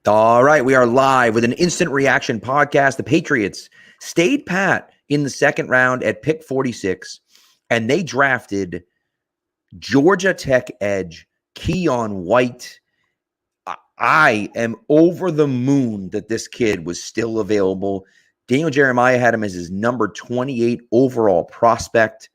All right, we are live with an instant reaction podcast. The Patriots stayed pat in the second round at pick 46, and they drafted Georgia Tech edge Keion White. I am over the moon that this kid was still available. Daniel Jeremiah had him as his number 28 overall prospect.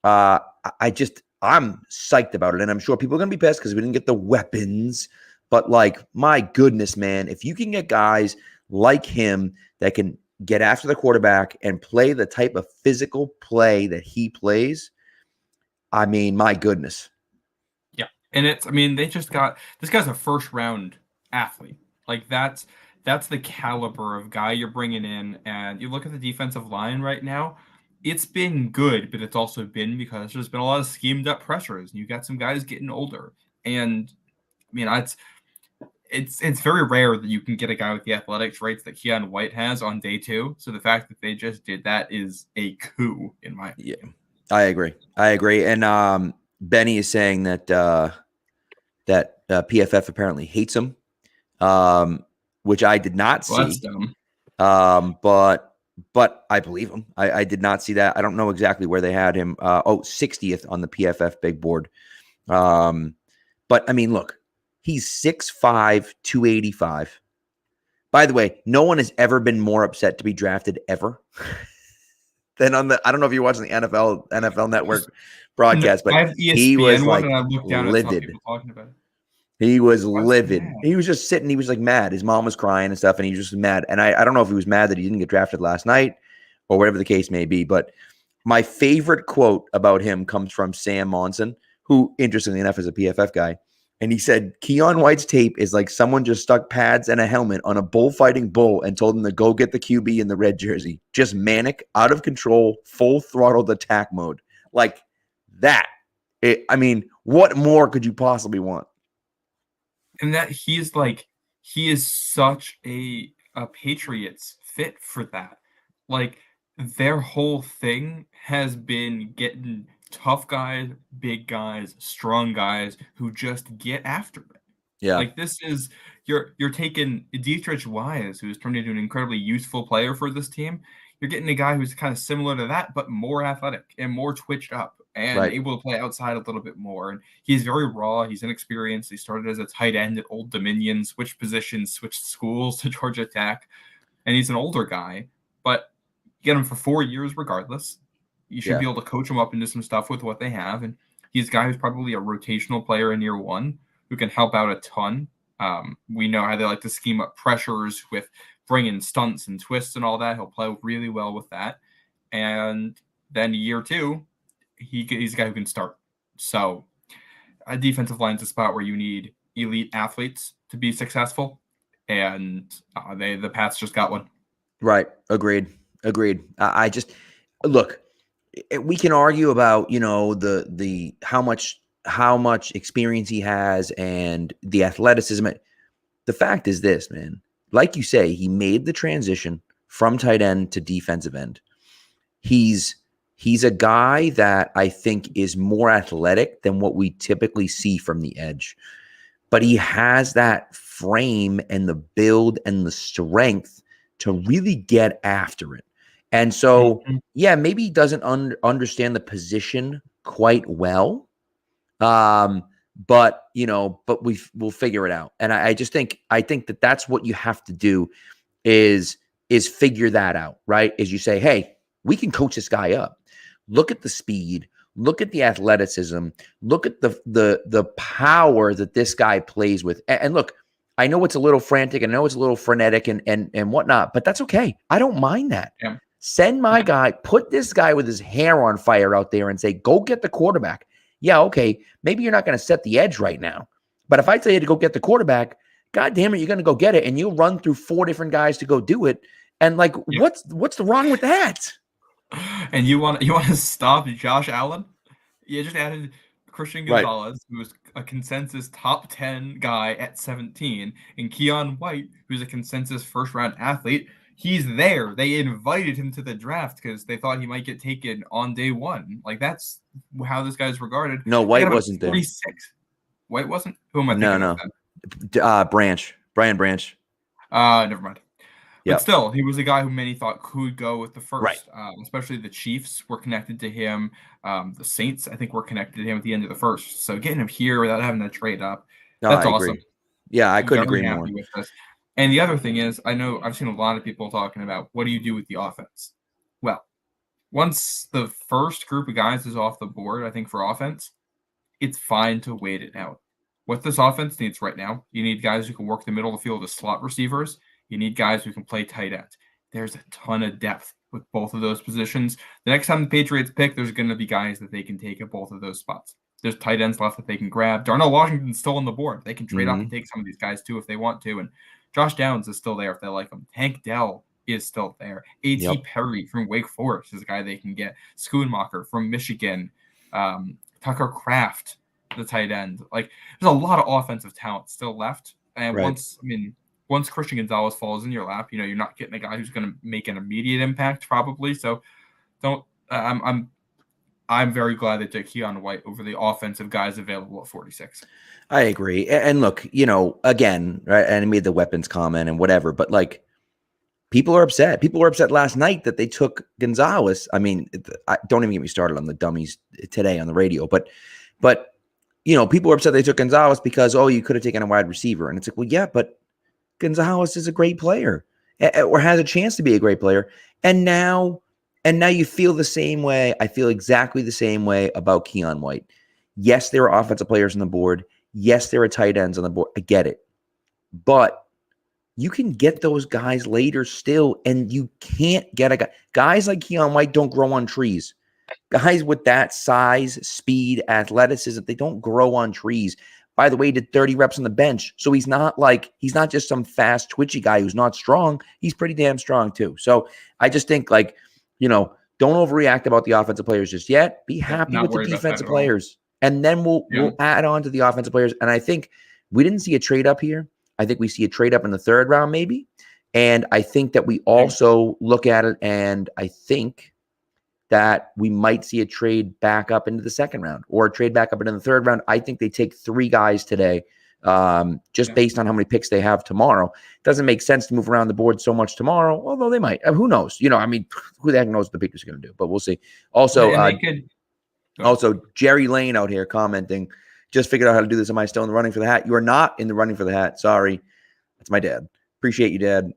I'm psyched about it, and I'm sure people are going to be pissed because we didn't get the weapons. But, like, my goodness, man, if you can get guys like him that can get after the quarterback and play the type of physical play that he plays, I mean, my goodness. Yeah. And they just got – this guy's a first-round athlete. Like, that's the caliber of guy you're bringing in. And you look at the defensive line right now, it's been good, but it's also been because there's been a lot of schemed-up pressures. And you got some guys getting older. And, it's very rare that you can get a guy with the athletic traits that Keion White has on day two. So the fact that they just did that is a coup, in my opinion. Yeah, I agree. And Benny is saying that PFF apparently hates him, which I did not see. That's dumb. But I believe him. I did not see that. I don't know exactly where they had him. 60th on the PFF big board. But I mean, look. He's 6'5", 285. By the way, no one has ever been more upset to be drafted ever than on the. I don't know if you're watching the NFL Network broadcast, but he was like livid. He was livid. He was just sitting. He was like mad. His mom was crying and stuff, and he was just mad. And I don't know if he was mad that he didn't get drafted last night or whatever the case may be. But my favorite quote about him comes from Sam Monson, who, interestingly enough, is a PFF guy. And he said, Keion White's tape is like someone just stuck pads and a helmet on a bullfighting bull and told him to go get the QB in the red jersey. Just manic, out of control, full throttled attack mode. Like that. What more could you possibly want? And that he is such a Patriots fit for that. Like, their whole thing has been getting tough guys, big guys, strong guys who just get after it. Yeah. Like, this is you're taking Dietrich Wise, who's turned into an incredibly useful player for this team. You're getting a guy who's kind of similar to that, but more athletic and more twitched up and able to play outside a little bit more. And he's very raw. He's inexperienced. He started as a tight end at Old Dominion, switched positions, switched schools to Georgia Tech. And he's an older guy, but you get him for 4 years regardless. You should be able to coach him up into some stuff with what they have. And he's a guy who's probably a rotational player in year one who can help out a ton. We know how they like to scheme up pressures with bringing stunts and twists and all that. He'll play really well with that. And then year two, he's a guy who can start. So a defensive line is a spot where you need elite athletes to be successful. And the Pats just got one. Right. Agreed. Look, we can argue about, the how much experience he has and the athleticism. The fact is this, man. Like you say, he made the transition from tight end to defensive end. He's a guy that I think is more athletic than what we typically see from the edge. But he has that frame and the build and the strength to really get after it. And so, maybe he doesn't understand the position quite well, but we'll figure it out. And I think that that's what you have to do is figure that out, right? Is you say, hey, we can coach this guy up. Look at the speed, look at the athleticism, look at the power that this guy plays with, and look. I know it's a little frantic, and I know it's a little frenetic and whatnot, but that's okay. I don't mind that. Yeah. Send my guy, put this guy with his hair on fire out there and say, go get the quarterback. Yeah, okay, maybe you're not going to set the edge right now. But if I tell you to go get the quarterback, God damn it, you're going to go get it. And you'll run through 4 different guys to go do it. And what's wrong with that? And you want to stop Josh Allen? You just added Christian Gonzalez, who was a consensus top 10 guy at 17, and Keion White, who's a consensus first-round athlete. He's there. They invited him to the draft because they thought he might get taken on day one. Like, that's how this guy's regarded. No, White wasn't 46. There. White wasn't? Who am I thinking of? Brian Branch. Never mind. But Yep. still, he was a guy who many thought could go with the Right. first. Especially the Chiefs were connected to him. The Saints, I think, were connected to him at the end of the first. So getting him here without having to trade up, No, that's I awesome. agree. Yeah, I I'm couldn't very agree more. happy with this. And the other thing is, I know I've seen a lot of people talking about what do you do with the offense? Well, once the first group of guys is off the board, I think for offense, it's fine to wait it out. What this offense needs right now, you need guys who can work the middle of the field as slot receivers. You need guys who can play tight end. There's a ton of depth with both of those positions. The next time the Patriots pick, there's going to be guys that they can take at both of those spots. There's tight ends left that they can grab. Darnell Washington's still on the board. They can trade up and take some of these guys too if they want to. And Josh Downs is still there if they like him. Tank Dell is still there. A.T. Yep. Perry from Wake Forest is a guy they can get. Schoonmaker from Michigan. Tucker Kraft, the tight end. Like, there's a lot of offensive talent still left. And Right. once Christian Gonzalez falls in your lap, you're not getting a guy who's going to make an immediate impact probably. So don't. I'm very glad they took Keion White over the offensive guys available at 46. I agree. And look, again, right, and I made the weapons comment and whatever, but like, people are upset. People were upset last night that they took Gonzalez. I mean, don't even get me started on the dummies today on the radio, but people were upset they took Gonzalez because, you could have taken a wide receiver. And it's like, well, yeah, but Gonzalez is a great player or has a chance to be a great player. And now you feel the same way. I feel exactly the same way about Keion White. Yes, there are offensive players on the board. Yes, there are tight ends on the board. I get it. But you can get those guys later still, and you can't get a guy. Guys like Keion White don't grow on trees. Guys with that size, speed, athleticism, they don't grow on trees. By the way, he did 30 reps on the bench. So he's not just some fast, twitchy guy who's not strong. He's pretty damn strong too. So I just think don't overreact about the offensive players just yet. Be happy with the defensive players. And then we'll add on to the offensive players. And I think we didn't see a trade up here. I think we see a trade up in the third round, maybe. And I think that we also look at it, and I think that we might see a trade back up into the second round or a trade back up into the third round. I think they take 3 guys today, based on how many picks they have tomorrow. It doesn't make sense to move around the board so much tomorrow, although they might. Who knows? Who the heck knows what the Patriots are going to do? But we'll see. Also, Jerry Lane out here commenting, just figured out how to do this. Am I still in the running for the hat? You are not in the running for the hat. Sorry. That's my dad. Appreciate you, Dad.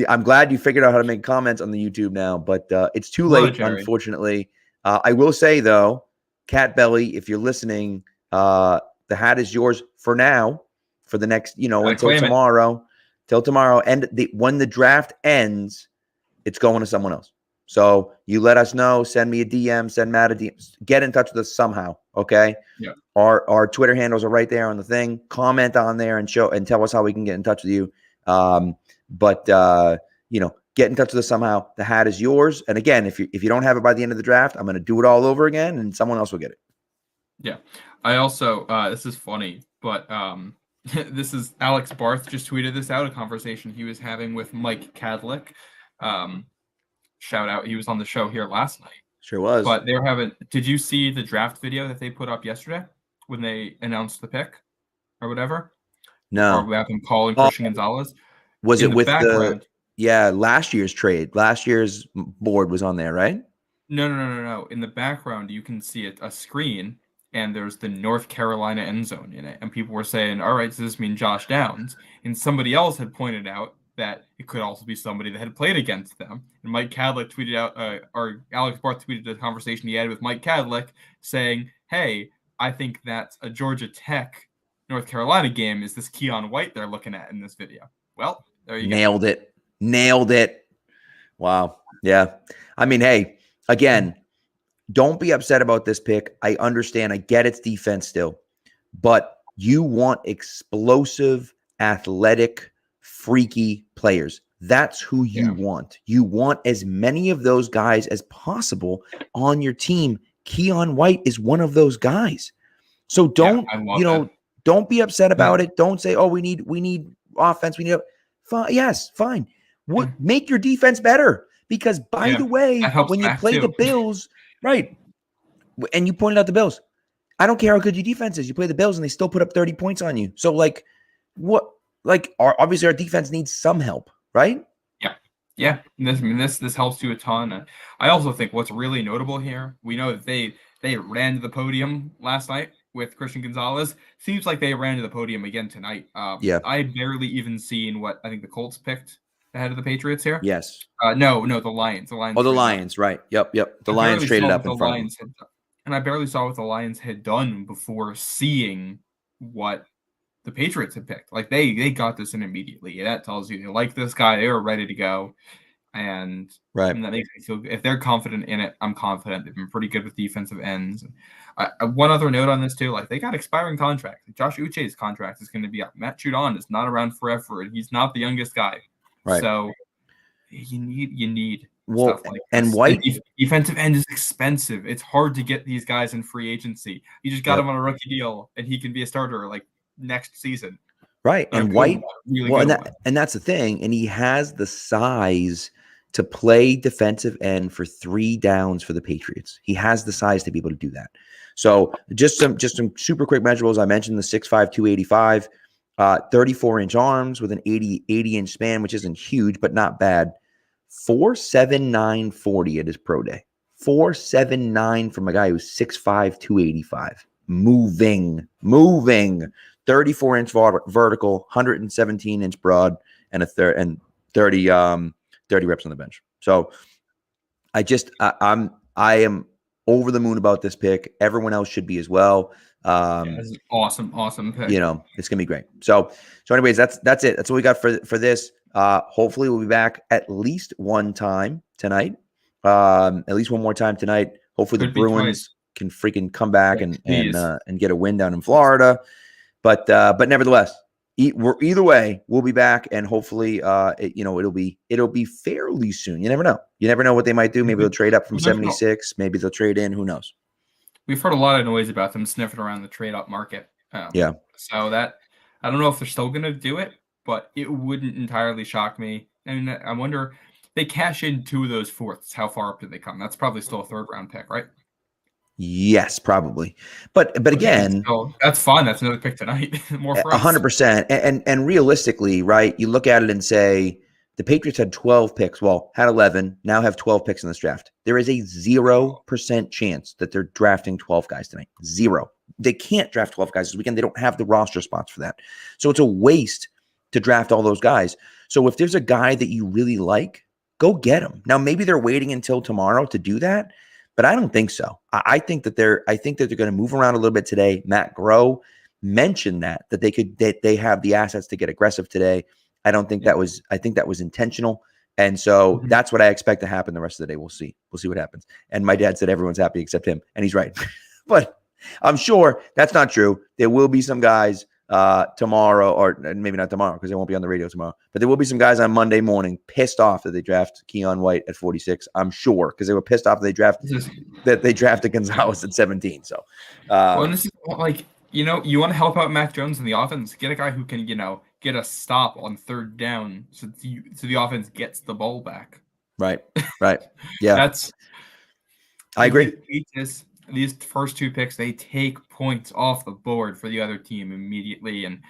I'm glad you figured out how to make comments on the YouTube now, but it's too late, unfortunately. I will say, though, Cat Belly, if you're listening, the hat is yours for now, for the next, until tomorrow. Till tomorrow. And when the draft ends, it's going to someone else. So you let us know, send me a DM, send Matt a DM, get in touch with us somehow. Okay. Yeah. Our Twitter handles are right there on the thing. Comment on there and tell us how we can get in touch with you. But get in touch with us somehow. The hat is yours. And again, if you don't have it by the end of the draft, I'm going to do it all over again and someone else will get it. Yeah. I also, this is funny, but this is Alex Barth just tweeted this out, a conversation he was having with Mike Kadlick. Shout out. He was on the show here last night. Sure was. But did you see the draft video that they put up yesterday when they announced the pick or whatever? No. Or we have him calling Christian Gonzalez. Was it with last year's trade? Last year's board was on there, right? No. In the background, you can see a screen, and there's the North Carolina end zone in it. And people were saying, all right, does this mean Josh Downs? And somebody else had pointed out that it could also be somebody that had played against them. And Mike Kadlick tweeted out, or Alex Barth tweeted a conversation he had with Mike Kadlick saying, hey, I think that's a Georgia Tech North Carolina game is this Keion White they're looking at in this video. Well, there you go. Nailed it. Wow. Yeah. I mean, hey, again, don't be upset about this pick. I understand. I get it's defense still, but you want explosive, athletic, freaky players. That's who you want. You want as many of those guys as possible on your team. Keion White is one of those guys. So don't, don't be upset about it. Don't say, oh, we need offense. We need fine. Make your defense better. Because by the way, when you play the Bills, right, and you pointed out the Bills, I don't care how good your defense is. You play the Bills and they still put up 30 points on you. So what like obviously our defense needs some help, right? Yeah. This helps you a ton. I also think what's really notable here, we know that they ran to the podium last night with Christian Gonzalez. Seems like they ran to the podium again tonight. Yeah. I barely even seen what I think the Colts picked ahead of the Patriots here. Yes. No, the Lions. The Lions. Oh, the traded up. Lions, right? Yep. The I Lions barely traded saw up what in the front of them. Lions had done, and I barely saw what the Lions had done before seeing what the Patriots had picked. Like they got this in immediately. That tells you they like this guy. They were ready to go. And Right. that makes me feel good. If they're confident in it, I'm confident. They've been pretty good with defensive ends. One other note on this too, like they got expiring contracts. Josh Uche's contract is going to be up. Matt Judon is not around forever, and he's not the youngest guy. Right. So you need well, stuff like and this. White The defensive end is expensive. It's hard to get these guys in free agency. You just got him on a rookie deal, and he can be a starter like next season. Right. And White, really and that's the thing. And he has the size to play defensive end for 3 downs for the Patriots. He has the size to be able to do that. So just some super quick measurables. I mentioned the 6'5", 285, 34-inch arms with an 80-inch span, which isn't huge, but not bad. 4.79 40 at his pro day. 4.79 from a guy who's 6'5", 285. Moving. 34-inch vertical, 117-inch broad, and 30 reps on the bench. So I am over the moon about this pick. Everyone else should be as well. That's an awesome pick. It's gonna be great. So anyways, that's it. That's what we got for this. Hopefully we'll be back at least one time tonight. At least one more time tonight. Hopefully the Bruins can freaking come back and get a win down in Florida. But nevertheless, either way, we'll be back, and hopefully, it'll be fairly soon. You never know. You never know what they might do. Maybe they'll trade up from 76. Maybe they'll trade in. Who knows? We've heard a lot of noise about them sniffing around the trade up market. So that I don't know if they're still going to do it, but it wouldn't entirely shock me. And I wonder, they cash in 2 of those fourths. How far up do they come? That's probably still a 3rd round pick, right? Yes, probably. But again, that's fun. That's another pick tonight. More for us. 100%. And realistically, right? You look at it and say the Patriots had 12 picks. Well, had 11. Now have 12 picks in this draft. There is a 0% chance that they're drafting 12 guys tonight. 0. They can't draft 12 guys this weekend. They don't have the roster spots for that. So it's a waste to draft all those guys. So if there's a guy that you really like, go get him. Now maybe they're waiting until tomorrow to do that. But I don't think so. I think that they're going to move around a little bit today. Matt Groh mentioned that they have the assets to get aggressive today. I think that was intentional. And so that's what I expect to happen the rest of the day. We'll see what happens. And my dad said everyone's happy except him, and he's right. But I'm sure that's not true. There will be some guys tomorrow, or maybe not tomorrow because they won't be on the radio tomorrow, but there will be some guys on Monday morning pissed off that they draft Keion White at 46. I'm sure, because they were pissed off that they drafted Gonzalez at 17. So, well, this is like, you want to help out Mac Jones in the offense. Get a guy who can, get a stop on 3rd down, so the offense gets the ball back. Right. Yeah, I agree. These first 2 picks, they take points off the board for the other team immediately. And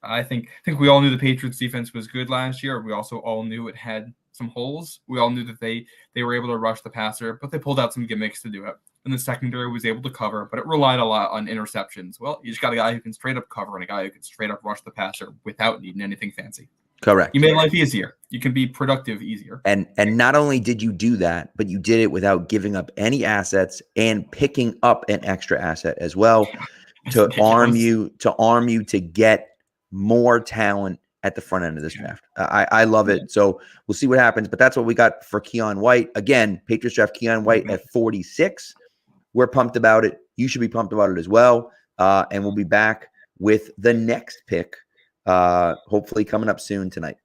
I think we all knew the Patriots defense was good last year. We also all knew it had some holes. We all knew that they were able to rush the passer, but they pulled out some gimmicks to do it. And the secondary was able to cover, but it relied a lot on interceptions. Well, you just got a guy who can straight up cover and a guy who can straight up rush the passer without needing anything fancy. Correct. You made life easier. You can be productive easier. And not only did you do that, but you did it without giving up any assets and picking up an extra asset as well to arm you to get more talent at the front end of this draft. I love it. So we'll see what happens, but that's what we got for Keion White. Again, Patriots draft Keion White at 46. We're pumped about it. You should be pumped about it as well. And we'll be back with the next pick, hopefully coming up soon tonight.